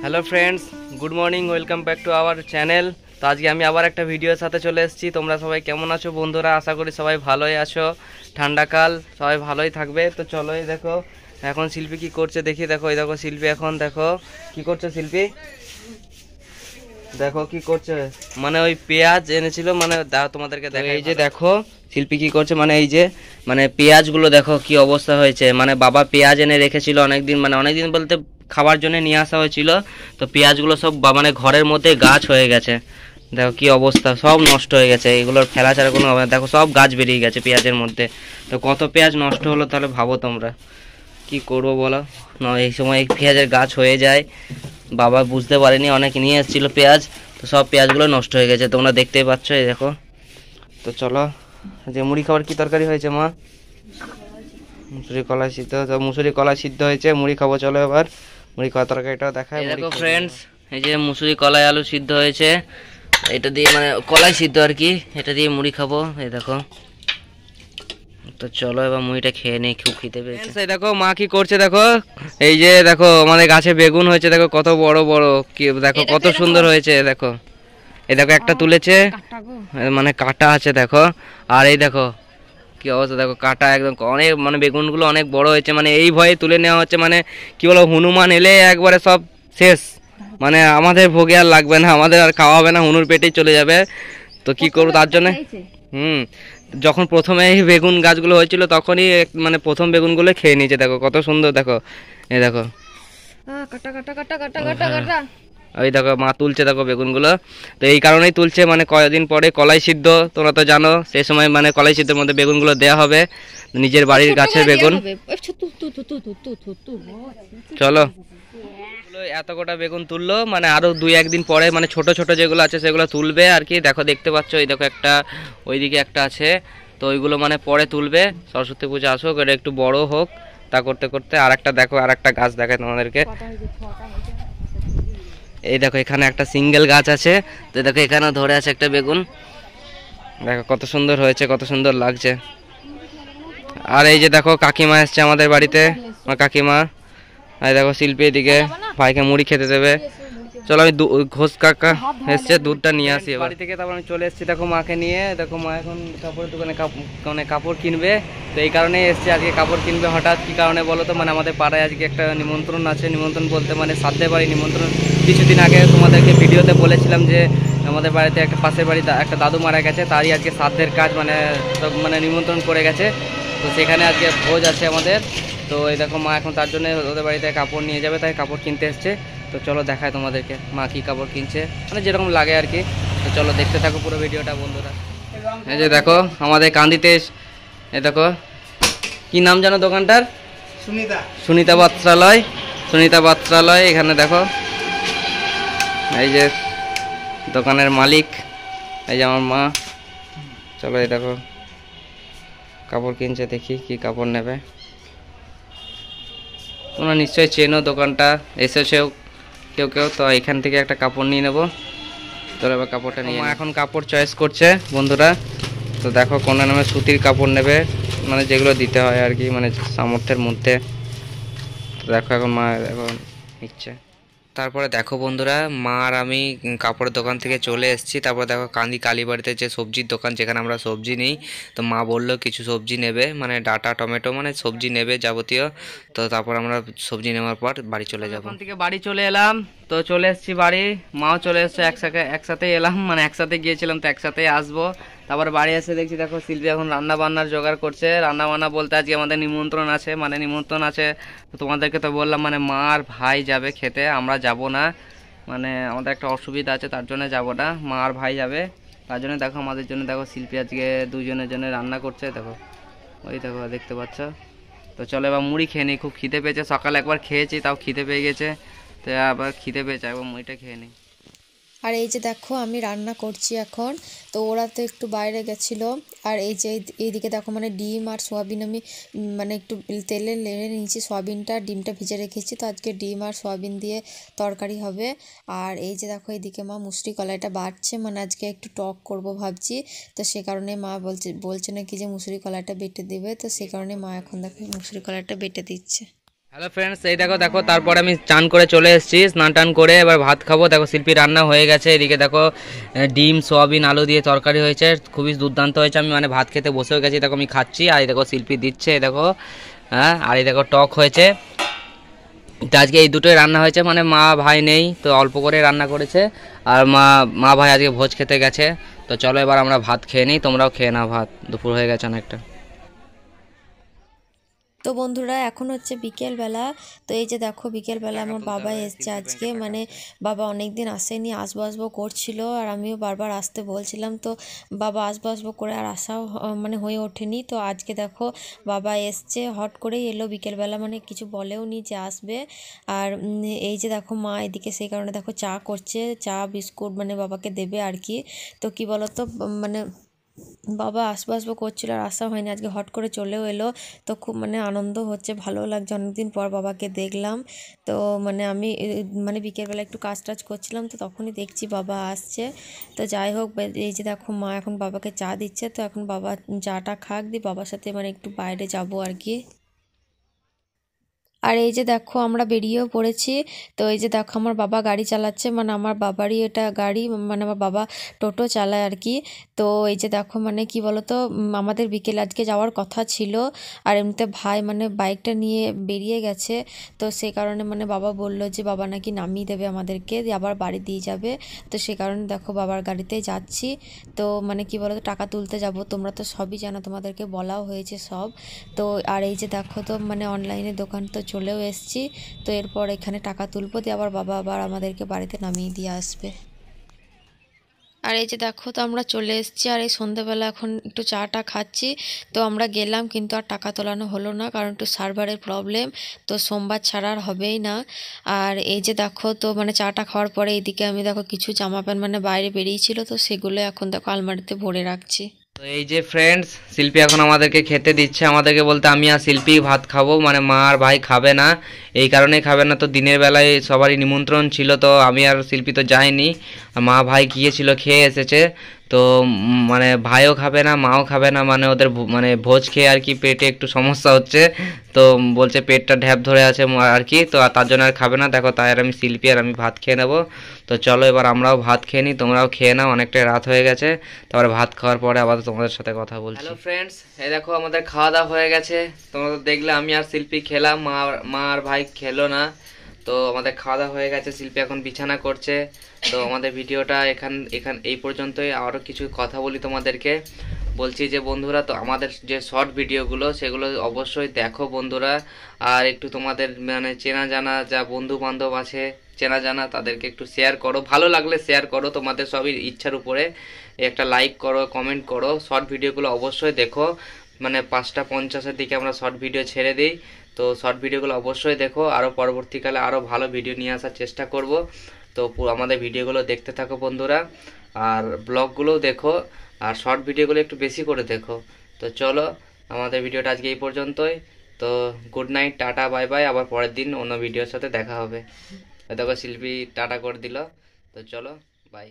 Hello friends, good morning, welcome back to our channel. তো আজকে আমি আবার একটা ভিডিওর সাথে চলে এসেছি। তোমরা সবাই কেমন আছো বন্ধুরা? আশা করি সবাই ভালোই আছো। ঠান্ডাকাল, সবাই ভালোই থাকবে। তো চলো, এই দেখো এখন শিল্পী কি করছে দেখি। দেখো, এই দেখো শিল্পী এখন দেখো কি করছে। শিল্পী দেখো কি করছে, মানে ওই পেঁয়াজ এনেছিল, মানে তোমাদেরকে দেখো। এই যে দেখো শিল্পী কি করছে, মানে এই যে মানে পেঁয়াজগুলো দেখো কি অবস্থা হয়েছে। মানে বাবা পেঁয়াজ এনে রেখেছিল অনেকদিন, মানে অনেকদিন বলতে খাবার জন্য নিয়ে আসা হয়েছিল। তো পেঁয়াজগুলো সব মানে ঘরের মধ্যে গাছ হয়ে গেছে। দেখো কি অবস্থা, সব নষ্ট হয়ে গেছে। এগুলোর ফেলা ছাড়া কোনো হবে না। দেখো সব গাছ বেরিয়ে গেছে পেঁয়াজের মধ্যে। তো কত পেঁয়াজ নষ্ট হলো, তাহলে ভাবো তোমরা কি করবো বলো। এই সময় পেঁয়াজের গাছ হয়ে যায়, বাবা বুঝতে পারেনি, অনেক নিয়ে এসেছিল পেঁয়াজ। তো সব পেঁয়াজগুলো নষ্ট হয়ে গেছে, তোমরা দেখতেই পাচ্ছ। এই দেখো। তো চলো, যে মুড়ি খাবার কি তরকারি হয়েছে মা? মুসুরি কলাই সিদ্ধ। তো মুসুরি কলাই সিদ্ধ হয়েছে, মুড়ি খাবো। চলো এবার মুড়ি খাওয়া তরকারিটাও দেখায়। দেখো ফ্রেন্ডস, এই যে মুসুরি কলাই আলু সিদ্ধ হয়েছে, এটা দিয়ে মানে কলাই সিদ্ধ আর কি, এটা দিয়ে মুড়ি খাবো। এই দেখো। তো চলো এবার মুড়িটা খেয়ে নেই, খুব খেতে পেয়েছে। এই দেখো মা কি করছে দেখো। এই যে দেখো আমাদের গাছে বেগুন হয়েছে, দেখো কত বড় বড়, কি দেখো কত সুন্দর হয়েছে। দেখো এই দেখো একটা তুলেছে, মানে কাটা আছে দেখো। আর এই দেখো কি অবস্থা, দেখো কাটা একদম, অনেক মানে বেগুনগুলো অনেক বড় হয়েছে। মানে এই ভয়ে তুলে নেওয়া হচ্ছে, মানে কি বলো, হনুমান এলে একবারে সব শেষ। মানে আমাদের ভোগে আর লাগবে না, আমাদের আর খাওয়া হবে না, হুনুর পেটেই চলে যাবে। তো কি করবো তার জন্য। যখন প্রথমে এই বেগুন গাছগুলো হয়েছিল তখনই মানে প্রথম বেগুনগুলো খেয়ে নিয়েছে। দেখো কত সুন্দর, দেখো এই দেখো। ওই দেখো মা তুলছে, দেখো বেগুনগুলো। তো এই কারণেই তুলছে, মানে কয়েকদিন পরে কলাই সিদ্ধ, তোমরা তো জানো, সেই সময় মানে কলাই সিদ্ধের মধ্যে বেগুনগুলো দেওয়া হবে, নিজের বাড়ির গাছের বেগুন। চলো, এত কটা বেগুন তুললো, মানে আরো দুই একদিন পরে মানে ছোট ছোট যেগুলো আছে সেগুলো তুলবে আর কি। দেখো দেখতে পাচ্ছ, এই দেখো একটা ওইদিকে একটা আছে। তো ওইগুলো মানে পরে তুলবে, সরস্বতী পুজো আসুক, এটা একটু বড় হোক। তা করতে করতে আর একটা দেখো, আর একটা গাছ দেখায় তোমাদেরকে। এই দেখো এখানে একটা সিঙ্গেল গাছ আছে। তো দেখো এখানেও ধরে আছে একটা বেগুন। দেখো কত সুন্দর হয়েছে, কত সুন্দর লাগছে। আর এই যে দেখো কাকিমা এসছে আমাদের বাড়িতে, আমার কাকিমা। আর দেখো শিল্পী এদিকে ভাইকে মুড়ি খেতে দেবে। চলো আমি ঘোষ কাকা এসছে, দুধটা নিয়ে আসি বাড়ি থেকে। তারপর আমি চলে এসেছি দেখো মাকে নিয়ে। দেখো মা এখন কাপড়ের দোকানে মানে কাপড় কিনবে। তো এই কারণেই এসছে আজকে, কাপড় কিনবে। হঠাৎ কি কারণে বলো তো, মানে আমাদের পাড়ায় আজকে একটা নিমন্ত্রণ আছে। নিমন্ত্রণ বলতে মানে শ্রাদ্ধের বাড়ি নিমন্ত্রণ। কিছুদিন আগে তোমাদেরকে ভিডিওতে বলেছিলাম যে আমাদের বাড়িতে একটা পাশের বাড়ি একটা দাদু মারা গেছে, তারই আজকে শ্রাদ্ধের কাজ, মানে সব মানে নিমন্ত্রণ করে গেছে। তো সেখানে আজকে ভোজ আছে আমাদের। তো এই দেখো মা এখন তার জন্য ওদের বাড়িতে কাপড় নিয়ে যাবে, তাই কাপড় কিনতে এসছে। তো চলো দেখায় তোমাদেরকে মা কি কাপড় কিনছে, মানে যেরকম লাগে আর কি। তো চলো দেখতে থাকো পুরো ভিডিওটা বন্ধুরা। এই যে দেখো আমাদের কান্দিতে, এই দেখো কি নাম জানো দোকানটার? সুনিতা বস্ত্রালয়। সুনিতা বস্ত্রালয়, এখানে দেখো এই যে দোকানের মালিক, এই যে আমার মা। চলো এই দেখো কাপড় কিনছে, দেখি কি কাপড় নেবে। তোমরা নিশ্চয়ই চেনো দোকানটা, এসেছেও কেউ কেউ। তো এখান থেকে একটা কাপড় নিয়ে নেবো। তো এবার কাপড়টা নিয়ে এখন কাপড় চয়েস করছে বন্ধুরা। তো দেখো কোন নামে সুতির কাপড় নেবে, মানে যেগুলো দিতে হয় আর কি, মানে সামর্থ্যের মধ্যে। তো দেখো এখন মা এখন নিচ্ছে। তারপরে দেখো বন্ধুরা, মা আর আমি কাপড়ের দোকান থেকে চলে এসেছি। তারপর দেখো কালীবাড়িতে যে সবজির দোকান, যেখানে আমরা সবজি নিই। তো মা বললো কিছু সবজি নেবে, মানে ডাঁটা টমেটো, মানে সবজি নেবে যাবতীয়। তো তারপর আমরা সবজি নেওয়ার পর বাড়ি চলে যাবো। ওখান থেকে বাড়ি চলে এলাম। তো চলে এসেছি বাড়ি, মাও চলে এসছে, একসাথে এলাম, মানে একসাথে গিয়েছিলাম, তো একসাথেই আসবো। তারপরে বাড়ি এসে দেখছি দেখো শিল্পী এখন রান্না বান্নার জোগাড় করছে। রান্না বান্না বলতে আজকে আমাদের নিমন্ত্রণ আছে, মানে নিমন্ত্রণ আছে। তো তোমাদেরকে তো বললাম, মানে মা আর ভাই যাবে খেতে, আমরা যাব না। মানে আমাদের একটা অসুবিধা আছে, তার জন্য যাব না, মা আর ভাই যাবে। তার জন্য দেখো আমাদের জন্য দেখো শিল্পী আজকে দুজনের জন্য রান্না করছে। দেখো ওই দেখো দেখতে পাচ্ছ। তো চলো এবার মুড়ি খেয়ে নিই, খুব খিদে পেয়েছে। সকালে একবার খেয়েছি, তাও খিদে পেয়ে গেছে। তো আবার খিদে পেয়েছে, একবার মুড়িটা খেয়ে নিই। আর এই যে দেখো আমি রান্না করছি এখন। তো ওরা তো একটু বাইরে গেছিলো। আর এই যে এইদিকে দেখো মানে ডিম আর সোয়াবিন আমি মানে একটু তেলে নেড়ে নিয়েছি, সোয়াবিনটা ডিমটা ভিজে রেখেছি। তো আজকে ডিম আর সোয়াবিন দিয়ে তরকারি হবে। আর এই যে দেখো এইদিকে মা মুসুরি কলাইটা বাটছে, মানে আজকে একটু টক করব ভাবছি। তো সে কারণে মা বলছে নাকি যে মুসুরি কলাইটা বেটে দেবে। তো সে কারণে মা এখন দেখো মুসুরি কলাইটা বেটে দিচ্ছে। হ্যালো ফ্রেন্ডস, এই দেখো দেখো তারপরে আমি চান করে চলে এসেছি, স্নান টান করে এবার ভাত খাবো। দেখো শিল্পী রান্না হয়ে গেছে, এদিকে দেখো ডিম সোয়াবিন আলু দিয়ে তরকারি হয়েছে, খুবই দুর্দান্ত হয়েছে। আমি মানে ভাত খেতে বসেও গেছি, দেখো আমি খাচ্ছি। আর এই দেখো শিল্পী দিচ্ছে, এই দেখো। হ্যাঁ, আর এই দেখো টক হয়েছে। তো আজকে এই দুটোই রান্না হয়েছে, মানে মা ভাই নেই তো অল্প করে রান্না করেছে। আর মা ভাই আজকে ভোজ খেতে গেছে। তো চলো এবার আমরা ভাত খেয়ে নিই, তোমরাও খেয়ে নাও ভাত, দুপুর হয়ে গেছে অনেকটা। তো বন্ধুরা এখন হচ্ছে বিকেলবেলা। তো এই যে দেখো বিকেলবেলা আমার বাবা এসছে আজকে, মানে বাবা অনেক দিন আসেনি, আসবো আসবো করছিল আর আমিও বারবার আসতে বলছিলাম। তো বাবা আসবো আসবো করে আর আসাও মানে হয়ে ওঠেনি। তো আজকে দেখো বাবা এসছে, হট করেই এলো বিকেলবেলা, মানে কিছু বলেও নি যে আসবে। আর এই যে দেখো মা এদিকে সেই কারণে দেখো চা করছে, চা বিস্কুট মানে বাবাকে দেবে আর কি। তো কি বলতো মানে বাবা আসবো আসবো করছিল আর আসা হয়নি, আজকে হট করে চলেও এলো। তো খুব মানে আনন্দ হচ্ছে, ভালো লাগছে, অনেকদিন পর বাবাকে দেখলাম। তো মানে আমি মানে বিকেলবেলা একটু কাজ টাজ করছিলাম, তো তখনই দেখছি বাবা আসছে। তো যাই হোক, এই যে দেখো মা এখন বাবাকে চা দিচ্ছে, তো এখন বাবা চাটা খাক, দিয়ে বাবার সাথে মানে একটু বাইরে যাব আর কি। আর এই যে দেখো আমরা বেরিয়েও পড়েছি। তো এই যে দেখো আমার বাবা গাড়ি চালাচ্ছে, মানে আমার বাবারই এটা গাড়ি, মানে আমার বাবা টোটো চালায় আর কি। তো এই যে দেখো মানে কি বলতো, আমাদের বিকেলে আজকে যাওয়ার কথা ছিল, আর এমনিতে ভাই মানে বাইকটা নিয়ে বেরিয়ে গেছে। তো সেই কারণে মানে বাবা বলল যে বাবা নাকি নামিয়ে দেবে আমাদেরকে, দিয়ে আবার বাড়ি দিয়ে যাবে। তো সে কারণে দেখো বাবার গাড়িতেই যাচ্ছি। তো মানে কি বলতো টাকা তুলতে যাব, তোমরা তো সবই জানো, তোমাদেরকে বলাও হয়েছে সব। তো আর এই যে দেখো তো মানে অনলাইনে দোকান তো চলেও এসেছি। তো এরপর এখানে টাকা তুলবো, দিয়ে আবার বাবা আবার আমাদেরকে বাড়িতে নামিয়ে দিয়ে আসবে। আর এই যে দেখো তো আমরা চলে এসেছি, আর এই সন্ধ্যেবেলা এখন একটু চাটা খাচ্ছি। তো আমরা গেলাম কিন্তু আর টাকা তোলানো হলো না, কারণ একটু সার্ভারের প্রবলেম, তো সোমবার ছাড়া আর হবেই না। আর এই যে দেখো তো মানে চাটা খাওয়ার পরে এইদিকে আমি দেখো কিছু জামা প্যান্ট মানে বাইরে বেরিয়েছিল, তো সেগুলো এখন দেখো আলমারিতে ভরে রাখছি। তো এই যে ফ্রেন্ডস, শিল্পী এখন আমাদেরকে খেতে দিচ্ছে, আমাদেরকে বলতে আমি আর শিল্পী ভাত খাবো, মানে মা আর ভাই খাবে না। এই কারণেই খাবে না, তো দিনের বেলায় সবারই নিমন্ত্রণ ছিল, তো আমি আর শিল্পী তো যাইনি। আর মা ভাই গিয়েছিল, খেয়ে এসেছে। তো মানে ভাইও খাবে না, মাও খাবে না, মানে ওদের মানে ভোজ খেয়ে আর কি পেটে একটু সমস্যা হচ্ছে। তো বলছে পেটটা ঢ্যাপ ধরে আছে আর কি, তো তার জন্য আর খাবে না। দেখো তাই আর আমি শিল্পী আর আমি ভাত খেয়ে নেবো। তো চলো এবার আমরাও ভাত খেয়ে নিই, তোমরাও খেয়ে নাও, অনেকটাই রাত হয়ে গেছে। তারপরে ভাত খাওয়ার পরে আবার তোমাদের সাথে কথা বলছি। হ্যালো ফ্রেন্ডস, এই দেখো আমাদের খাওয়া দাওয়া হয়ে গেছে। তোমরা তো দেখলে আমি আর শিল্পী খেলাম, মা আর ভাই খেলো না। তো আমাদের খাওয়া দাওয়া হয়ে গেছে, শিল্পী এখন বিছানা করছে। তো আমাদের ভিডিওটা এখান এই পর্যন্তই। আরও কিছু কথা বলি তোমাদেরকে, বলছি যে বন্ধুরা, তো আমাদের যে শর্ট ভিডিওগুলো সেগুলো অবশ্যই দেখো বন্ধুরা। আর একটু তোমাদের মানে চেনা জানা যা বন্ধু বান্ধব আছে, চেনা জানা, তাদেরকে একটু শেয়ার করো, ভালো লাগলে শেয়ার করো, তোমাদের সবই ইচ্ছার উপরে। একটা লাইক করো, কমেন্ট করো, শর্ট ভিডিওগুলো অবশ্যই দেখো। মানে 5:50 দিকে আমরা শর্ট ভিডিও ছেড়ে দিই। তো শর্ট ভিডিওগুলো অবশ্যই দেখো, আরও পরবর্তীকালে আরও ভালো ভিডিও নিয়ে আসার চেষ্টা করব। তো আমাদের ভিডিওগুলো দেখতে থাকো বন্ধুরা, আর ব্লগগুলোও দেখো, আর শর্ট ভিডিওগুলো একটু বেশি করে দেখো। তো চলো আমাদের ভিডিওটা আজকে এই পর্যন্তই। তো good night, tata, bye bye, আবার পরের দিন অন্য ভিডিওর সাথে দেখা হবে। দেখো শিল্পী টাটা করে দিল। তো চলো বাই।